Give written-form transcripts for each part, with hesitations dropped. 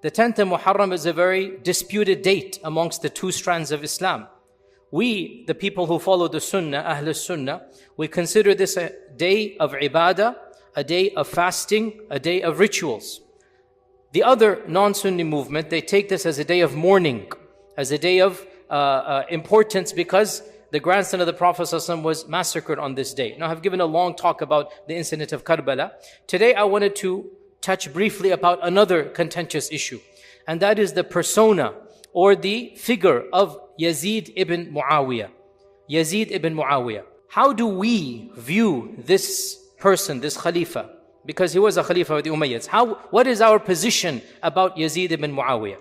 The 10th of Muharram is a very disputed date amongst the two strands of Islam. We, the people who follow the Sunnah, Ahlul Sunnah, we consider this a day of ibadah, a day of fasting, a day of rituals. The other non-Sunni movement, they take this as a day of mourning, as a day of importance because the grandson of the Prophet ﷺ was massacred on this day. Now, I've given a long talk about the incident of Karbala. Today, I wanted to touch briefly about another contentious issue, and that is the persona or the figure of Yazid ibn Muawiyah. Yazid ibn Muawiyah. How do we view this person, this Khalifa? Because he was a Khalifa of the Umayyads. What is our position about Yazid ibn Muawiyah?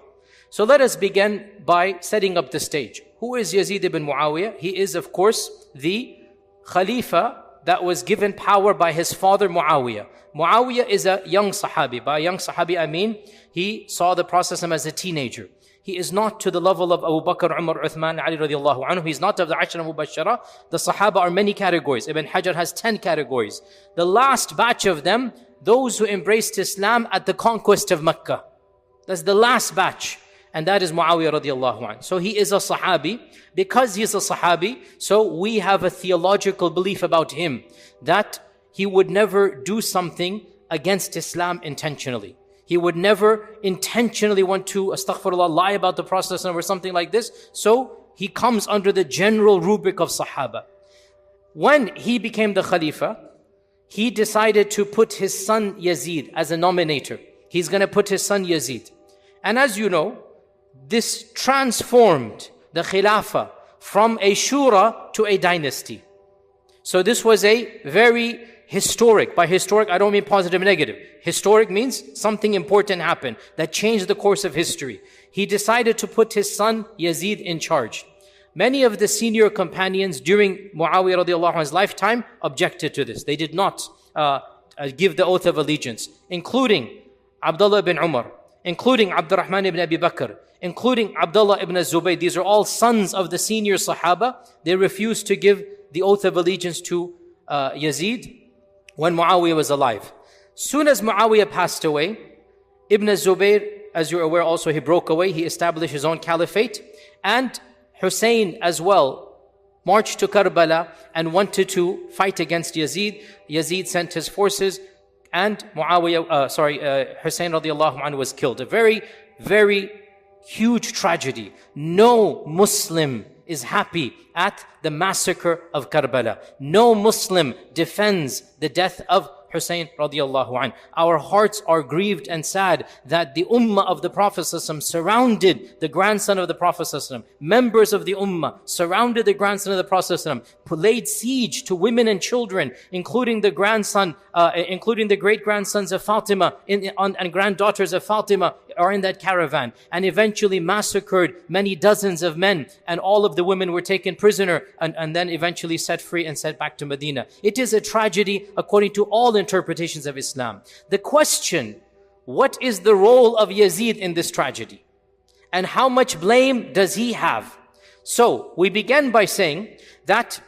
So let us begin by setting up the stage. Who is Yazid ibn Muawiyah? He is, of course, the Khalifa that was given power by his father Muawiyah. Muawiyah is a young Sahabi. By young Sahabi, I mean he saw the Prophet as a teenager. He is not to the level of Abu Bakr, Umar, Uthman, Ali radiallahu anhu. He's not of the Ashra Mubashara. The Sahaba are many categories. Ibn Hajar has 10 categories. The last batch of them, those who embraced Islam at the conquest of Mecca. That's the last batch. And that is Muawiyah radiallahu anhu. So he is a Sahabi. Because he is a Sahabi, so we have a theological belief about him that he would never do something against Islam intentionally. He would never intentionally want to, astaghfirullah, lie about the Prophet or something like this. So he comes under the general rubric of Sahaba. When he became the Khalifa, he decided to put his son Yazid as a nominator. He's going to put his son Yazid. And as you know, this transformed the Khilafah from a shura to a dynasty. So this was a very historic. By historic, I don't mean positive and negative. Historic means something important happened that changed the course of history. He decided to put his son Yazid in charge. Many of the senior companions during Muawiyah radiallahu anhu's lifetime objected to this. They did not give the oath of allegiance, including Abdullah ibn Umar, including Abdurrahman ibn Abi Bakr, including Abdullah ibn Zubayr. These are all sons of the senior Sahaba. They refused to give the oath of allegiance to Yazid when Muawiyah was alive. Soon as Muawiyah passed away, Ibn Zubayr, as you're aware also, he broke away. He established his own caliphate. And Hussain as well marched to Karbala and wanted to fight against Yazid. Yazid sent his forces and Hussain radiallahu anhu was killed. A very, very huge tragedy. No Muslim is happy at the massacre of Karbala. No Muslim defends the death of Hussain radiallahu anhu. Our hearts are grieved and sad that the ummah of the Prophet ﷺ surrounded the grandson of the Prophet ﷺ. Members of the ummah surrounded the grandson of the Prophet ﷺ, laid siege to women and children, including the grandson, including the great-grandsons of Fatima and granddaughters of Fatima are in that caravan, and eventually massacred many dozens of men, and all of the women were taken prisoner and then eventually set free and sent back to Medina. It is a tragedy according to all interpretations of Islam. The question, what is the role of Yazid in this tragedy? And how much blame does he have? So, we began by saying that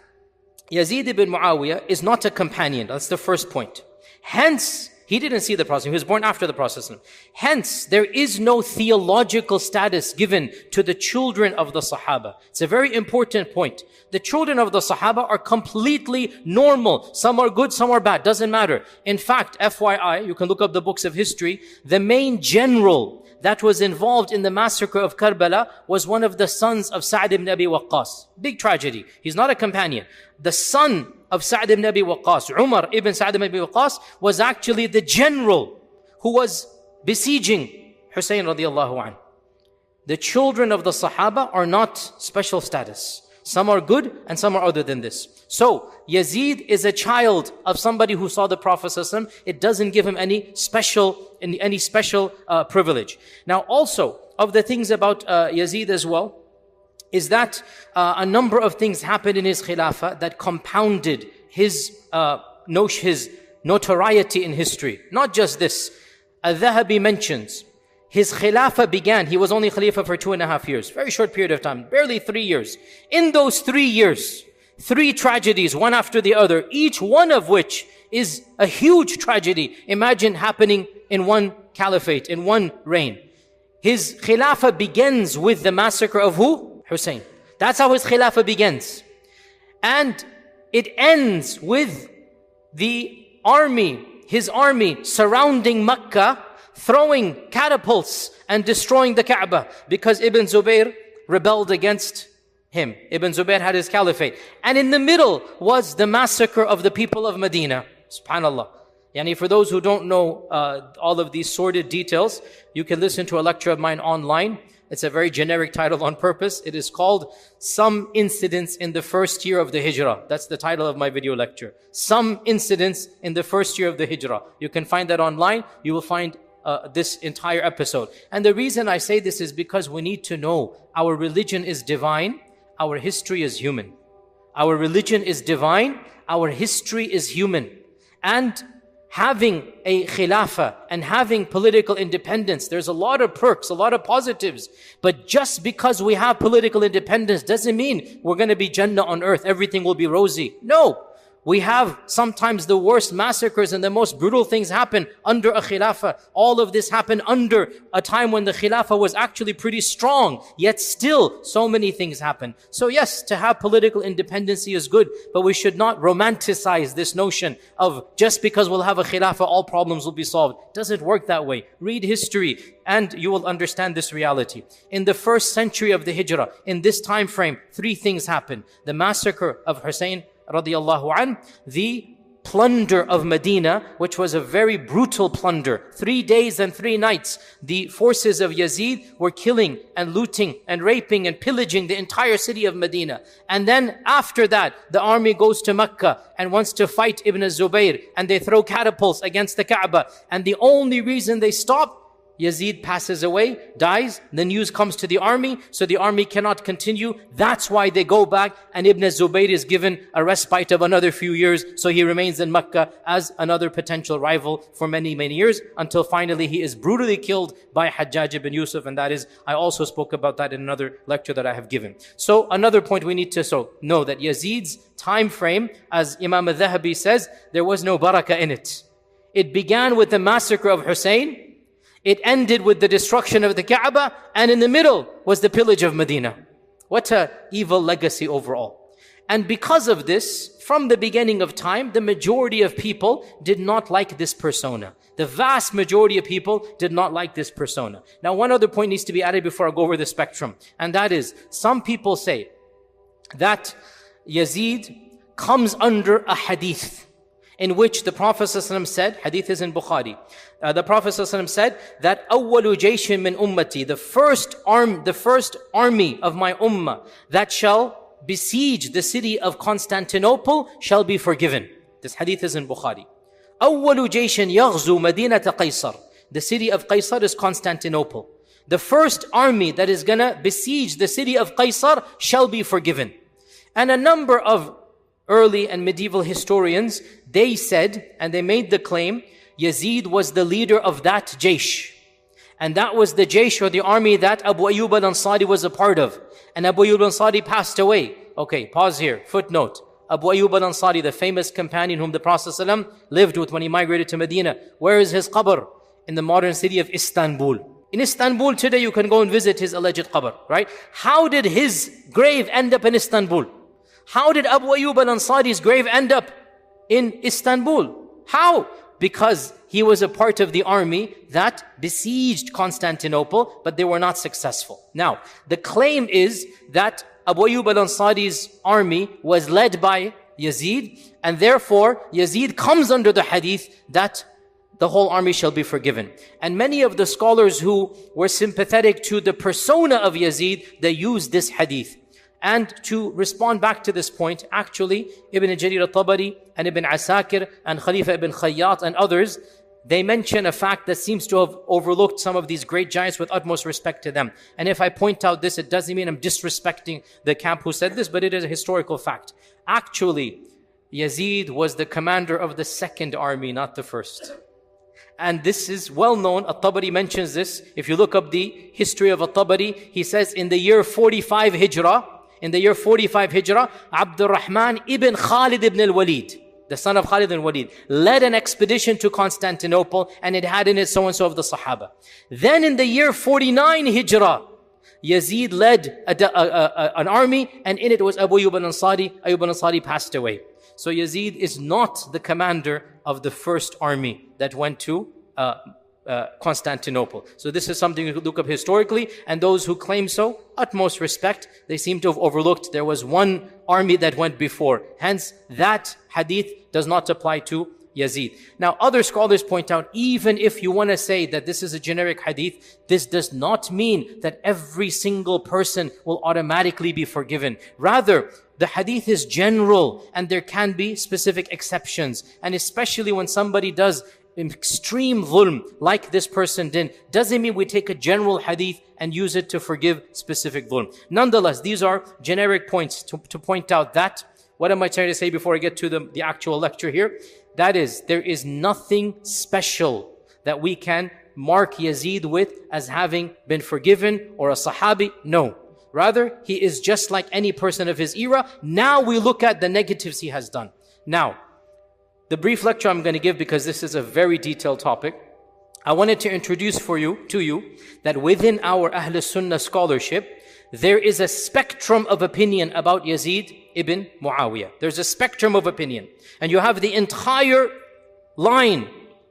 Yazid ibn Muawiyah is not a companion. That's the first point. Hence, he didn't see the Prophet. He was born after the Prophet. Hence, there is no theological status given to the children of the Sahaba. It's a very important point. The children of the Sahaba are completely normal. Some are good, some are bad. Doesn't matter. In fact, FYI, you can look up the books of history. The main general that was involved in the massacre of Karbala was one of the sons of Sa'd ibn Abi Waqqas. Big tragedy. He's not a companion. The son of Sa'd ibn Abi Waqqas, Umar ibn Sa'd ibn Abi Waqqas, was actually the general who was besieging Hussain radiallahu anhu. The children of the Sahaba are not special status. Some are good and some are other than this. So, Yazid is a child of somebody who saw the Prophet ﷺ. It doesn't give him any special privilege. Now also, of the things about Yazid as well, is that a number of things happened in his khilafah that compounded his notoriety in history. Not just this. Al-Dhahabi mentions, his khilafah began, he was only khalifa for 2.5 years. Very short period of time, barely 3 years. In those 3 years, 3 tragedies, one after the other, each one of which is a huge tragedy. Imagine happening in one caliphate, in one reign. His Khilafah begins with the massacre of who? Hussein. That's how his Khilafah begins. And it ends with his army surrounding Mecca, throwing catapults and destroying the Kaaba because Ibn Zubayr rebelled against him. Ibn Zubayr had his caliphate. And in the middle was the massacre of the people of Medina. Subhanallah. Yani for those who don't know all of these sordid details, you can listen to a lecture of mine online. It's a very generic title on purpose. It is called Some Incidents in the First Year of the Hijrah. That's the title of my video lecture. Some Incidents in the First Year of the Hijrah. You can find that online. You will find this entire episode. And the reason I say this is because we need to know our religion is divine, our history is human. Our religion is divine, our history is human. And having a khilafah and having political independence, there's a lot of perks, a lot of positives. But just because we have political independence doesn't mean we're going to be Jannah on earth, everything will be rosy. No. We have sometimes the worst massacres and the most brutal things happen under a khilafah. All of this happened under a time when the khilafah was actually pretty strong. Yet still, so many things happen. So yes, to have political independency is good, but we should not romanticize this notion of just because we'll have a khilafah, all problems will be solved. It doesn't work that way. Read history and you will understand this reality. In the first century of the Hijrah, in this time frame, 3 things happened. The massacre of Hussein radiyallahu an, the plunder of Medina, which was a very brutal plunder. 3 days and 3 nights, the forces of Yazid were killing and looting and raping and pillaging the entire city of Medina. And then after that, the army goes to Mecca and wants to fight Ibn Zubayr, and they throw catapults against the Kaaba. And the only reason they stop, Yazid passes away, dies, the news comes to the army, so the army cannot continue. That's why they go back, and Ibn Zubayr is given a respite of another few years, so he remains in Mecca as another potential rival for many, many years, until finally he is brutally killed by Hajjaj ibn Yusuf, and that is, I also spoke about that in another lecture that I have given. So another point we need to know that Yazid's time frame, as Imam al-Dhahabi says, there was no barakah in it. It began with the massacre of Hussein, it ended with the destruction of the Kaaba, and in the middle was the pillage of Medina. What an evil legacy overall. And because of this, from the beginning of time, the majority of people did not like this persona. The vast majority of people did not like this persona. Now, one other point needs to be added before I go over the spectrum. And that is, some people say that Yazid comes under a hadith in which the Prophet ﷺ said, hadith is in Bukhari, the Prophet ﷺ said that أَوَّلُ جَيْشٍ مِّنْ أُمَّتِي, the first army of my ummah that shall besiege the city of Constantinople shall be forgiven. This hadith is in Bukhari. أَوَّلُ جَيْشٍ يَغْزُو مَدِينَةَ قَيْصَرٍ, the city of Qaysar is Constantinople. The first army that is gonna besiege the city of Qaysar shall be forgiven. And a number of early and medieval historians, they said, and they made the claim, Yazid was the leader of that jaysh. And that was the jaysh or the army that Abu Ayyub al-Ansari was a part of. And Abu Ayyub al-Ansari passed away. Okay, pause here. Footnote. Abu Ayyub al-Ansari, the famous companion whom the Prophet ﷺ lived with when he migrated to Medina. Where is his qabr? In the modern city of Istanbul. In Istanbul today, you can go and visit his alleged qabr, right? How did his grave end up in Istanbul? How did Abu Ayyub al-Ansari's grave end up in Istanbul? How? Because he was a part of the army that besieged Constantinople, but they were not successful. Now, the claim is that Abu Ayyub al-Ansari's army was led by Yazid, and therefore Yazid comes under the hadith that the whole army shall be forgiven. And many of the scholars who were sympathetic to the persona of Yazid, they used this hadith. And to respond back to this point, actually, Ibn Jarir al-Tabari and Ibn Asakir and Khalifa ibn Khayyat and others, they mention a fact that seems to have overlooked some of these great giants with utmost respect to them. And if I point out this, it doesn't mean I'm disrespecting the camp who said this, but it is a historical fact. Actually, Yazid was the commander of the second army, not the first. And this is well known. At-Tabari mentions this. If you look up the history of At-Tabari, he says in the year 45 Hijrah, Abdul Rahman ibn Khalid ibn al-Walid, the son of Khalid ibn Walid, led an expedition to Constantinople, and it had in it so-and-so of the Sahaba. Then in the year 49 Hijrah, Yazid led an army, and in it was Abu Ayyub al-Ansari. Ayyub al-Ansari passed away. So Yazid is not the commander of the first army that went to Constantinople. So this is something you could look up historically, and those who claim so, utmost respect, they seem to have overlooked there was one army that went before. Hence, that hadith does not apply to Yazid. Now, other scholars point out, even if you want to say that this is a generic hadith, this does not mean that every single person will automatically be forgiven. Rather, the hadith is general, and there can be specific exceptions. And especially when somebody does extreme dhulm, like this person did, doesn't mean we take a general hadith and use it to forgive specific dhulm. Nonetheless, these are generic points to point out that, what am I trying to say before I get to the actual lecture here? That is, there is nothing special that we can mark Yazid with as having been forgiven, or a Sahabi. No. Rather, he is just like any person of his era. Now we look at the negatives he has done. Now, the brief lecture I'm going to give, because this is a very detailed topic, I wanted to introduce to you that within our Ahlul Sunnah scholarship, there is a spectrum of opinion about Yazid ibn Muawiyah. There's a spectrum of opinion. And you have the entire line,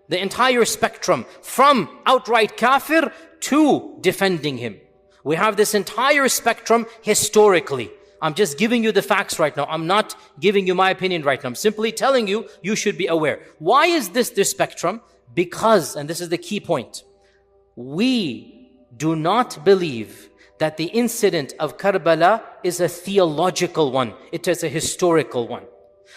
the entire spectrum, from outright kafir to defending him. We have this entire spectrum historically. I'm just giving you the facts right now. I'm not giving you my opinion right now. I'm simply telling you, you should be aware. Why is this spectrum? Because, and this is the key point, we do not believe that the incident of Karbala is a theological one. It is a historical one.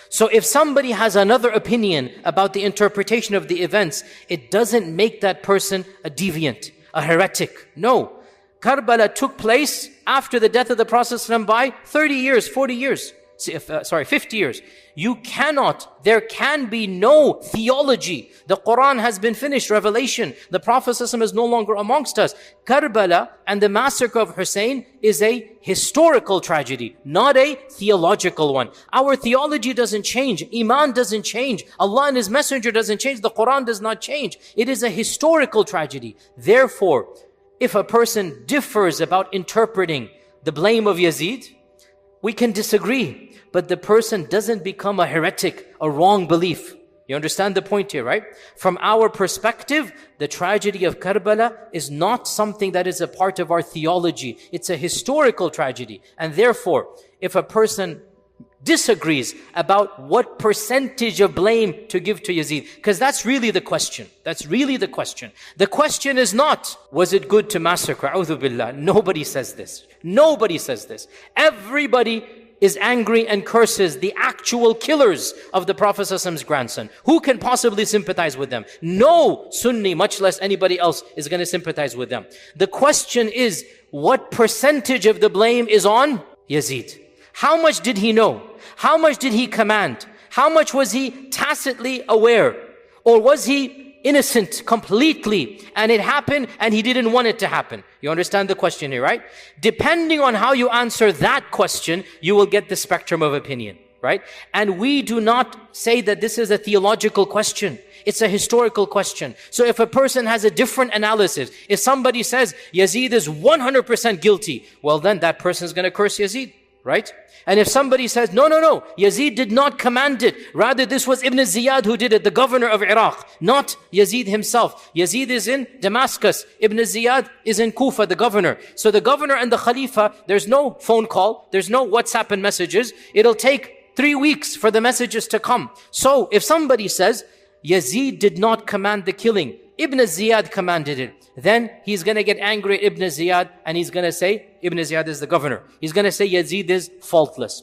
So if somebody has another opinion about the interpretation of the events, it doesn't make that person a deviant, a heretic. No. Karbala took place after the death of the Prophet by 30 years, 40 years, 50 years. There can be no theology. The Quran has been finished, revelation. The Prophet is no longer amongst us. Karbala and the massacre of Hussain is a historical tragedy, not a theological one. Our theology doesn't change. Iman doesn't change. Allah and His Messenger doesn't change. The Quran does not change. It is a historical tragedy. Therefore, if a person differs about interpreting the blame of Yazid, we can disagree, but the person doesn't become a heretic, a wrong belief. You understand the point here, right? From our perspective, the tragedy of Karbala is not something that is a part of our theology. It's a historical tragedy. And therefore, if a person disagrees about what percentage of blame to give to Yazid, because that's really the question. That's really the question. The question is not, was it good to massacre? A'udhu billah. Nobody says this. Nobody says this. Everybody is angry and curses the actual killers of the Prophet's grandson. Who can possibly sympathize with them? No Sunni, much less anybody else, is going to sympathize with them. The question is, what percentage of the blame is on Yazid? How much did he know? How much did he command? How much was he tacitly aware? Or was he innocent completely and it happened and he didn't want it to happen? You understand the question here, right? Depending on how you answer that question, you will get the spectrum of opinion, right? And we do not say that this is a theological question. It's a historical question. So if a person has a different analysis, if somebody says Yazid is 100% guilty, well then that person is going to curse Yazid. Right? And if somebody says, no, Yazid did not command it. Rather, this was Ibn Ziyad who did it, the governor of Iraq, not Yazid himself. Yazid is in Damascus. Ibn Ziyad is in Kufa, the governor. So the governor and the Khalifa, there's no phone call, there's no WhatsApp and messages. It'll take 3 weeks for the messages to come. So if somebody says, Yazid did not command the killing, Ibn Ziyad commanded it, then he's going to get angry at Ibn Ziyad and he's going to say, Ibn Ziyad is the governor. He's going to say Yazid is faultless.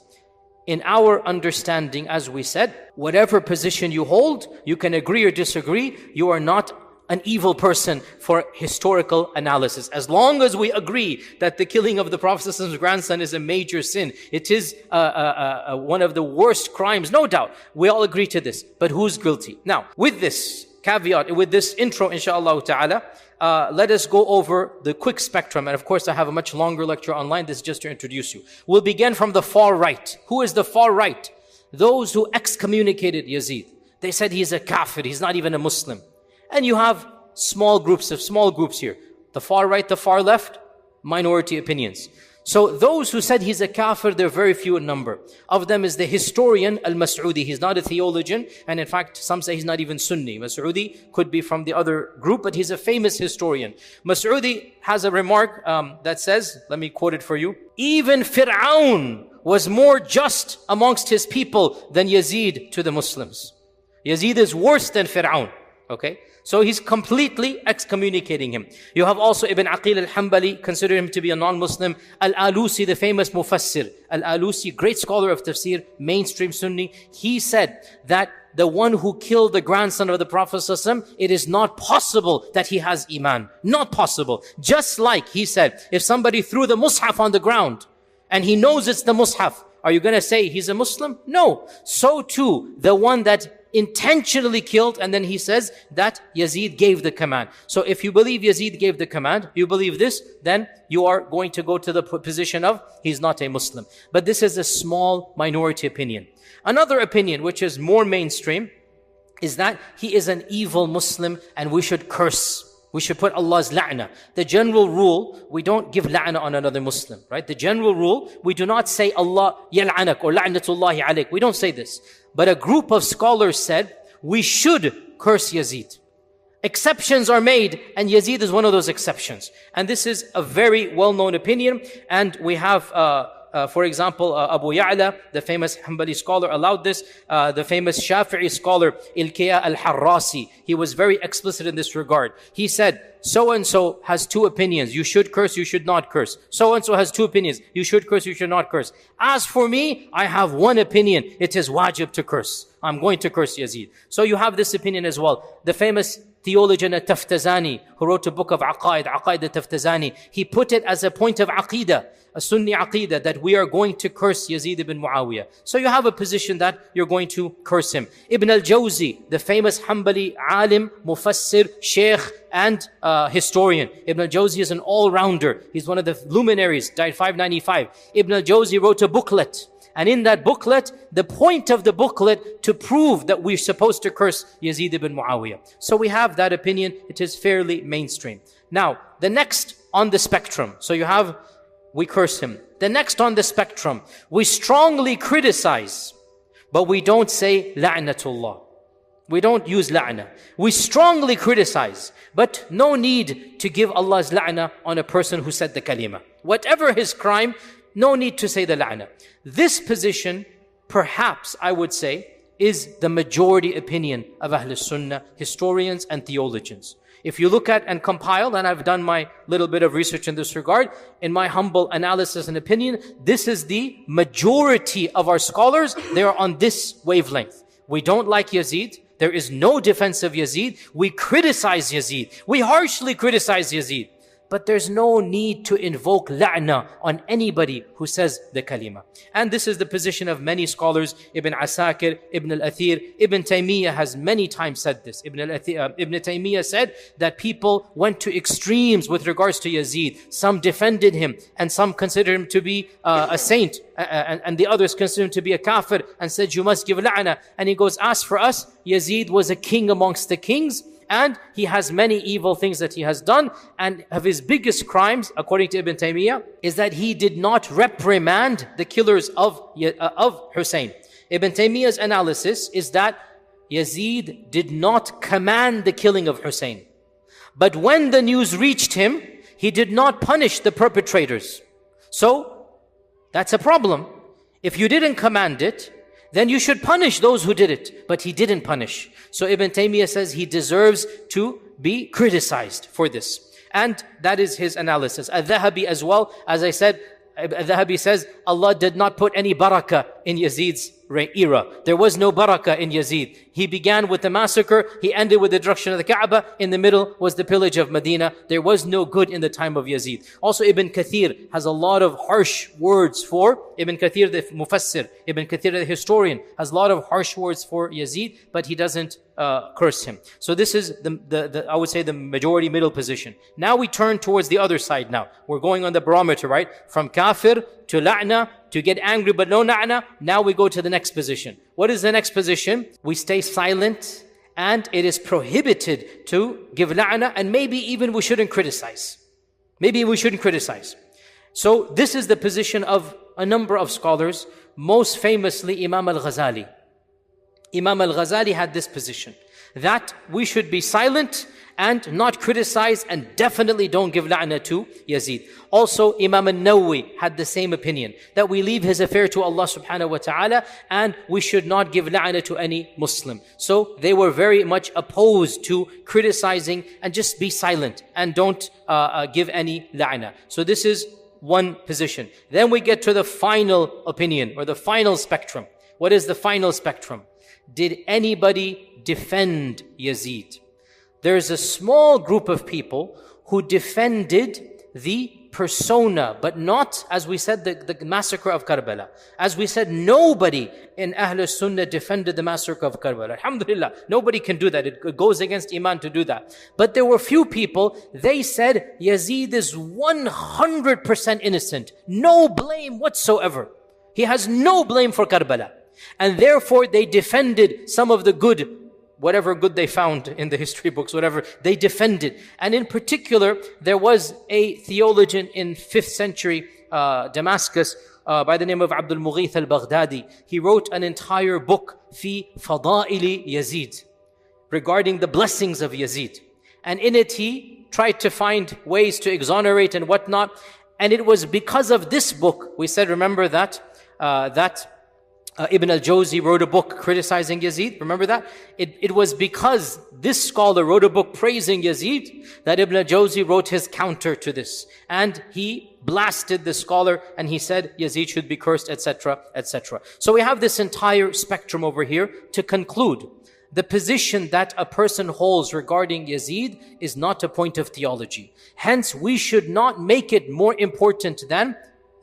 In our understanding, as we said, whatever position you hold, you can agree or disagree, you are not an evil person for historical analysis. As long as we agree that the killing of the Prophet's grandson is a major sin, it is one of the worst crimes, no doubt. We all agree to this. But who's guilty? Now, with this caveat, with this intro, inshallah ta'ala, let us go over the quick spectrum. And of course, I have a much longer lecture online. This is just to introduce you. We'll begin from the far right. Who is the far right? those who excommunicated Yazid. They said he's a kafir, he's not even a Muslim. And you have small groups here. The far right, the far left, minority opinions. So those who said he's a kafir, they're very few in number. Of them is the historian Al-Mas'udi. He's not a theologian, and in fact, some say he's not even Sunni. Mas'udi could be from the other group, but he's a famous historian. Mas'udi has a remark that says, let me quote it for you, even Fir'aun was more just amongst his people than Yazid to the Muslims. Yazid is worse than Fir'aun. Okay? So he's completely excommunicating him. You have also Ibn Aqil al-Hanbali, consider him to be a non-Muslim. Al-Alusi, the famous Mufassir. Al-Alusi, great scholar of tafsir, mainstream Sunni. He said that the one who killed the grandson of the Prophet ﷺ, it is not possible that he has Iman. Not possible. Just like he said, if somebody threw the Mus'haf on the ground and he knows it's the Mus'haf, are you going to say he's a Muslim? No. So too, the one that intentionally killed, and then he says that Yazid gave the command. So if you believe Yazid gave the command, you believe this, then you are going to go to the position of he's not a Muslim. But this is a small minority opinion. Another opinion, which is more mainstream, is that he is an evil Muslim and we should curse. We should put Allah's la'na. The general rule, we don't give la'na on another Muslim, right? The general rule, we do not say Allah yal'anak or la'natullahi alayk. We don't say this. But a group of scholars said, we should curse Yazid. Exceptions are made, and Yazid is one of those exceptions. And this is a very well-known opinion. And we have, for example, Abu Ya'la, the famous Hanbali scholar, allowed this. The famous Shafi'i scholar, Ilkiya al-Harrasi, he was very explicit in this regard. He said, so-and-so has two opinions. You should curse, you should not curse. So-and-so has two opinions. You should curse, you should not curse. As for me, I have one opinion. It is wajib to curse. I'm going to curse Yazid. So you have this opinion as well. The famous theologian Taftazani, who wrote a book of Aqaid Taftazani, he put it as a point of Aqidah, a Sunni Aqidah, that we are going to curse Yazid ibn Muawiyah. So you have a position that you're going to curse him. Ibn al-Jawzi, the famous Hanbali alim, mufassir, sheikh, and historian. Ibn al-Jawzi is an all-rounder. He's one of the luminaries, died 595. Ibn al-Jawzi wrote a booklet. And in that booklet, the point of the booklet to prove that we're supposed to curse Yazid ibn Muawiyah. So we have that opinion. It is fairly mainstream. Now, the next on the spectrum. So you have, we curse him. The next on the spectrum, we strongly criticize, but we don't say la'natullah. We don't use la'na. We strongly criticize, but no need to give Allah's la'na on a person who said the kalima. Whatever his crime, no need to say the la'na. This position, perhaps I would say, is the majority opinion of Ahlul Sunnah, historians and theologians. If you look at and compile, and I've done my little bit of research in this regard, in my humble analysis and opinion, this is the majority of our scholars. They are on this wavelength. We don't like Yazid. There is no defense of Yazid. We criticize Yazid. We harshly criticize Yazid. But there's no need to invoke la'na on anybody who says the kalima. And this is the position of many scholars. Ibn Asakir, Ibn al-Athir, Ibn Taymiyyah has many times said this. Ibn Taymiyyah said that people went to extremes with regards to Yazid. Some defended him, and some considered him to be a saint, and the others considered him to be a kafir, and said, you must give la'na. And he goes, as for us, Yazid was a king amongst the kings, and he has many evil things that he has done. And of his biggest crimes, according to Ibn Taymiyyah, is that he did not reprimand the killers of Hussain. Ibn Taymiyyah's analysis is that Yazid did not command the killing of Hussain. But when the news reached him, he did not punish the perpetrators. So, that's a problem. If you didn't command it, then you should punish those who did it. But he didn't punish. So Ibn Taymiyyah says he deserves to be criticized for this. And that is his analysis. Al-Dhahabi as well, as I said, Al-Dhahabi says, Allah did not put any barakah in Yazid's era. There was no barakah in Yazid. He began with the massacre. He ended with the destruction of the Kaaba. In the middle was the pillage of Medina. There was no good in the time of Yazid. Also Ibn Kathir has a lot of harsh words for Ibn Kathir, the Mufassir. Ibn Kathir, the historian, has a lot of harsh words for Yazid, but he doesn't curse him. So this is I would say the majority middle position. Now we turn towards the other side now. We're going on the barometer, right? From kafir to la'na to get angry but no la'na. Now we go to the next position. What is the next position? We stay silent, and it is prohibited to give la'na, and maybe even we shouldn't criticize. Maybe we shouldn't criticize. So this is the position of a number of scholars, most famously Imam al-Ghazali. Imam al-Ghazali had this position, that we should be silent and not criticize, and definitely don't give la'na to Yazid. Also, Imam al-Nawawi had the same opinion, that we leave his affair to Allah subhanahu wa ta'ala, and we should not give la'na to any Muslim. So they were very much opposed to criticizing, and just be silent and don't give any la'na. So this is one position. Then we get to the final opinion, or the final spectrum. What is the final spectrum? Did anybody defend Yazid? There is a small group of people who defended the persona, but not, as we said, the massacre of Karbala. As we said, nobody in Ahlul Sunnah defended the massacre of Karbala. Alhamdulillah, nobody can do that. It goes against Iman to do that. But there were few people, they said Yazid is 100% innocent. No blame whatsoever. He has no blame for Karbala. And therefore they defended some of the good, whatever good they found in the history books, whatever, they defended. And in particular, there was a theologian in 5th century Damascus by the name of Abdul Mughith al-Baghdadi. He wrote an entire book, Fi Fada'ili Yazid, regarding the blessings of Yazid. And in it he tried to find ways to exonerate and whatnot. And it was because of this book, we said, remember that, Ibn al-Jawzi wrote a book criticizing Yazid. Remember that? It was because this scholar wrote a book praising Yazid that Ibn al-Jawzi wrote his counter to this. And he blasted the scholar and he said Yazid should be cursed, etc., etc. So we have this entire spectrum over here. To conclude, the position that a person holds regarding Yazid is not a point of theology. Hence, we should not make it more important than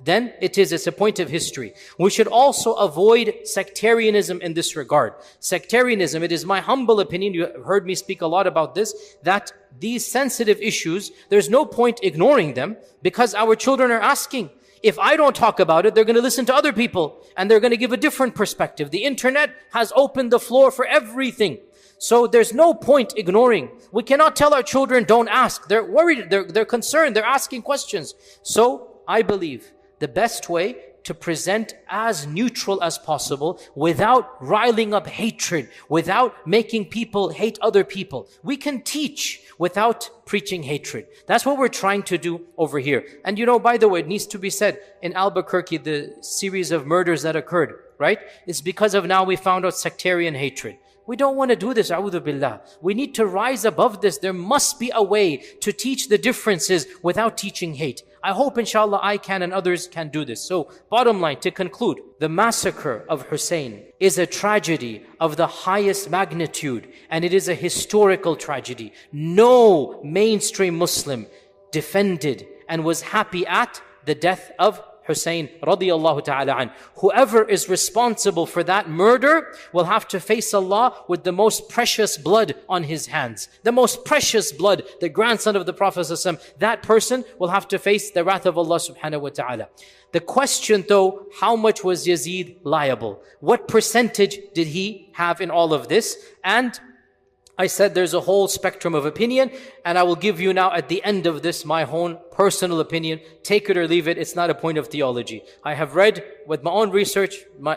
it's a point of history. We should also avoid sectarianism in this regard. Sectarianism, it is my humble opinion, you have heard me speak a lot about this, that these sensitive issues, there's no point ignoring them, because our children are asking. If I don't talk about it, they're going to listen to other people, and they're going to give a different perspective. The internet has opened the floor for everything. So there's no point ignoring. We cannot tell our children, don't ask. They're worried, they're concerned, they're asking questions. So I believe the best way to present as neutral as possible without riling up hatred, without making people hate other people. We can teach without preaching hatred. That's what we're trying to do over here. And you know, by the way, it needs to be said, in Albuquerque, the series of murders that occurred, right? It's because of now we found out sectarian hatred. We don't want to do this, a'udhu billah. We need to rise above this. There must be a way to teach the differences without teaching hate. I hope inshallah I can and others can do this. So bottom line, to conclude, the massacre of Hussein is a tragedy of the highest magnitude, and it is a historical tragedy. No mainstream Muslim defended and was happy at the death of Hussein radiyallahu ta'ala an. Whoever is responsible for that murder will have to face Allah with the most precious blood on his hands. The most precious blood, the grandson of the Prophet ﷺ, that person will have to face the wrath of Allah subhanahu wa ta'ala. The question though, how much was Yazid liable? What percentage did he have in all of this? And I said there's a whole spectrum of opinion, and I will give you now at the end of this my own personal opinion. Take it or leave it. It's not a point of theology. I have read with my own research.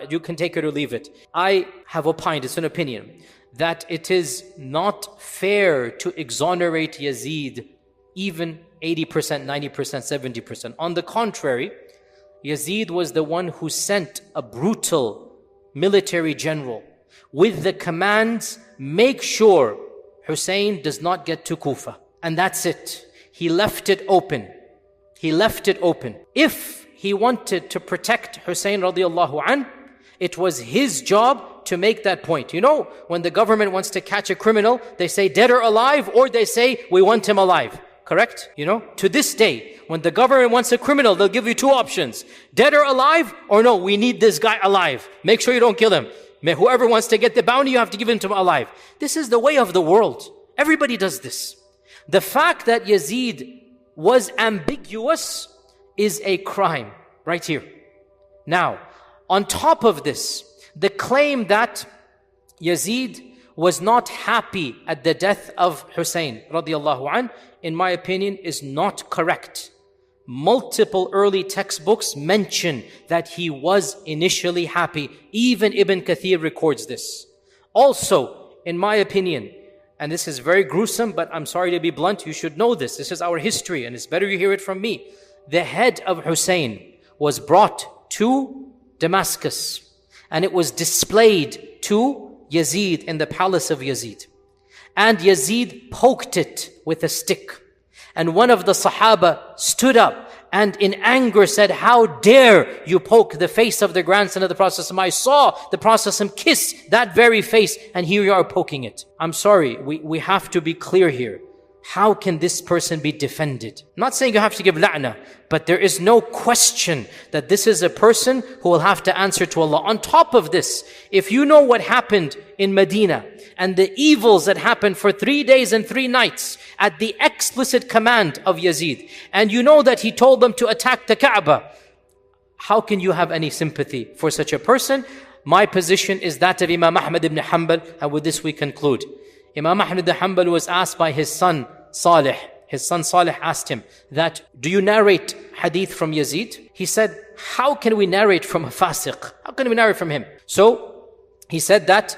You can take it or leave it. I have opined, it's an opinion, that it is not fair to exonerate Yazid even 80%, 90%, 70%. On the contrary, Yazid was the one who sent a brutal military general with the commands, make sure Hussein does not get to Kufa. And that's it. He left it open. He left it open. If he wanted to protect Hussein radiallahu an, it was his job to make that point. You know, when the government wants to catch a criminal, they say dead or alive, or they say we want him alive. Correct? You know, to this day, when the government wants a criminal, they'll give you two options. Dead or alive, or no, we need this guy alive. Make sure you don't kill him. Whoever wants to get the bounty, you have to give him to him alive. This is the way of the world. Everybody does this. The fact that Yazid was ambiguous is a crime right here. Now, on top of this, the claim that Yazid was not happy at the death of Hussein radiallahu anh, in my opinion, is not correct. Multiple early textbooks mention that he was initially happy. Even Ibn Kathir records this. Also, in my opinion, and this is very gruesome, but I'm sorry to be blunt, you should know this. This is our history, and it's better you hear it from me. The head of Hussein was brought to Damascus, and it was displayed to Yazid in the palace of Yazid. And Yazid poked it with a stick. And one of the Sahaba stood up and in anger said, "How dare you poke the face of the grandson of the Prophet ﷺ? I saw the Prophet ﷺ kiss that very face, and here you are poking it." I'm sorry, we have to be clear here. How can this person be defended? I'm not saying you have to give la'nah, but there is no question that this is a person who will have to answer to Allah. On top of this, if you know what happened in Medina and the evils that happened for 3 days and 3 nights at the explicit command of Yazid, and you know that he told them to attack the Kaaba, how can you have any sympathy for such a person? My position is that of Imam Ahmad ibn Hanbal, and with this we conclude. Imam Ahmad ibn Hanbal was asked by his son Salih. His son Salih asked him that, "Do you narrate hadith from Yazid?" He said, "How can we narrate from a fasiq? How can we narrate from him?" So he said that,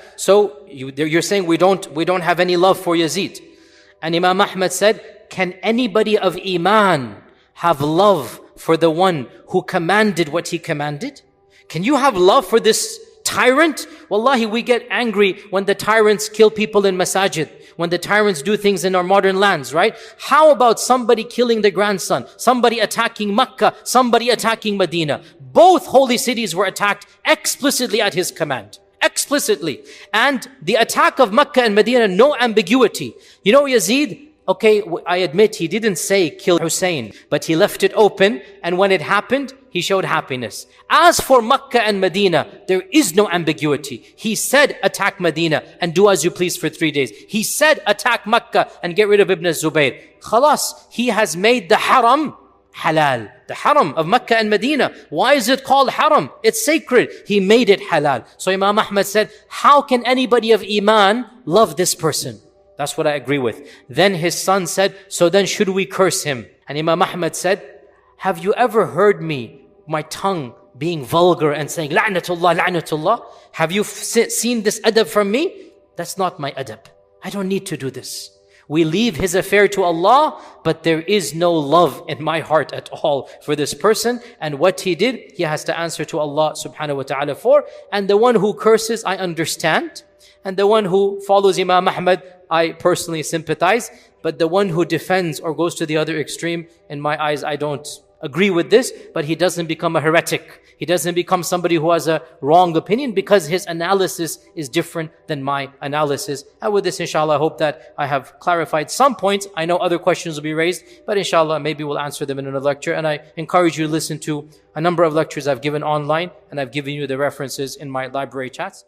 you're saying we don't have any love for Yazid. And Imam Ahmad said, "Can anybody of Iman have love for the one who commanded what he commanded? Can you have love for this tyrant? Wallahi, we get angry when the tyrants kill people in masajid, when the tyrants do things in our modern lands, right? How about somebody killing the grandson, somebody attacking Makkah, somebody attacking Medina? Both holy cities were attacked explicitly at his command. Explicitly. And the attack of Makkah and Medina, no ambiguity. You know, Yazid, okay, I admit he didn't say kill Hussein, but he left it open, and when it happened, he showed happiness. As for Makkah and Medina, there is no ambiguity. He said attack Medina and do as you please for 3 days. He said attack Makkah and get rid of Ibn Zubayr. Khalas, he has made the haram halal. The haram of Makkah and Medina. Why is it called haram? It's sacred. He made it halal. So Imam Ahmad said, how can anybody of Iman love this person? That's what I agree with. Then his son said, so then should we curse him? And Imam Ahmad said, have you ever heard me, my tongue being vulgar and saying, la'natullah, la'natullah? Have you seen this adab from me? That's not my adab. I don't need to do this. We leave his affair to Allah, but there is no love in my heart at all for this person. And what he did, he has to answer to Allah subhanahu wa ta'ala for. And the one who curses, I understand. And the one who follows Imam Ahmad, I personally sympathize. But the one who defends or goes to the other extreme, in my eyes, I don't agree with this. But he doesn't become a heretic. He doesn't become somebody who has a wrong opinion because his analysis is different than my analysis. And with this, inshallah, I hope that I have clarified some points. I know other questions will be raised, but inshallah, maybe we'll answer them in another lecture. And I encourage you to listen to a number of lectures I've given online, and I've given you the references in my library chats.